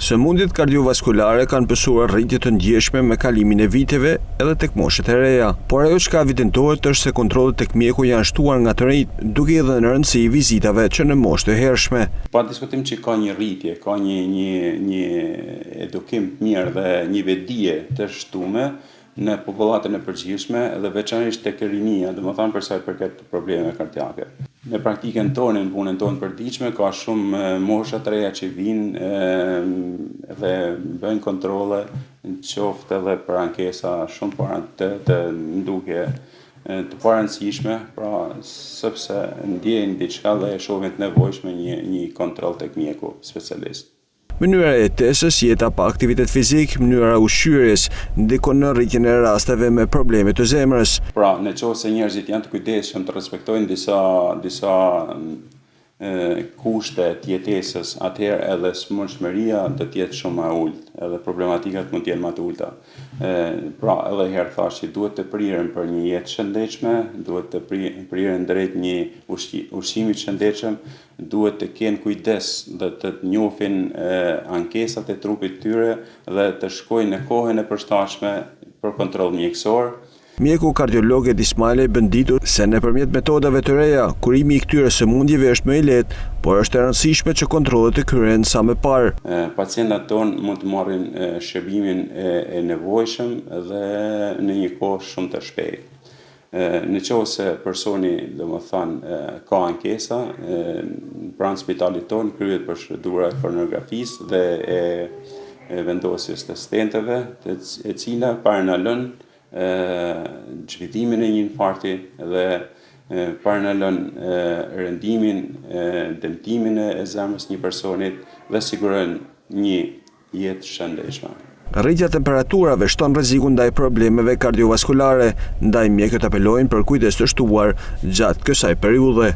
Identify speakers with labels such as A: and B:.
A: Sëmundjet kardiovaskulare kanë pësuar rritje të ndjeshme me kalimin e viteve edhe tek moshët e reja, por ajo çka evidentohet është se kontrollet tek mjeku janë shtuar nga të rinjt, duke i dhënë rëndësi vizitave që në moshë të hershme.
B: Pa diskutim që ka një rritje, ka një edukim mirë dhe një vetdije të shtume në popullatën e përgjithshme dhe veçanërisht tek rinia, domethënë për sa i përket problemeve kardiake. Në praktikën tonë, në punën tonë përditshme, ka shumë mosha të reja që vinë dhe bëjnë kontrolle, në qoftë edhe për ankesa shumë të nduke të parëndësishme, pra sepse ndjejnë diçka dhe e shohin të nevojshme një kontroll tek mjeku specialist.
A: Mënyra e jetesës, jeta pa aktivitet fizik, mënyra ushqyerjes ndikon në rritjen e rasteve me probleme të zemrës.
B: Pra, nëse njerëzit janë të kujdesshëm të respektojnë disa kushte të jetesës, atëherë edhe smundshmëria do të jetë shumë më ulët, edhe problematikat mund të jenë më të ulta. Pra, edhe herë thash që duhet të priren për një jetë shëndetshme, duhet të priren drejt një ushqimi të shëndetshëm, duhet të kenë kujdes dhe të njohin ankesat e trupit tyre dhe të shkojnë në kohën e përshtatshme për kontroll mjekësor.
A: Mjeku kardiolog Edi Smajlej bën ditur se nëpërmjet metodave të reja, kurimi i këtyre sëmundjeve është më i lehtë, por është e rëndësishme që kontrollet të kryhen sa më parë.
B: Pacientët tonë mund të marrin shërbimin e nevojshëm dhe në një kohë shumë të shpejtë. Nëse personi, domethënë, ka ankesa, pranë spitalit tonë kryhet procedura e koronografisë dhe e vendosjes të stenteve, e cila paralelon zhvillimin e një infarkti dhe paralelon rendimin, dëmtimin e zemrës një personit dhe siguron një jetë shëndetshme.
A: Rritja e temperaturave shton rrezikun ndaj problemeve kardiovaskulare, ndaj mjekët apelojnë për kujdes të shtuar gjatë kësaj periudhe.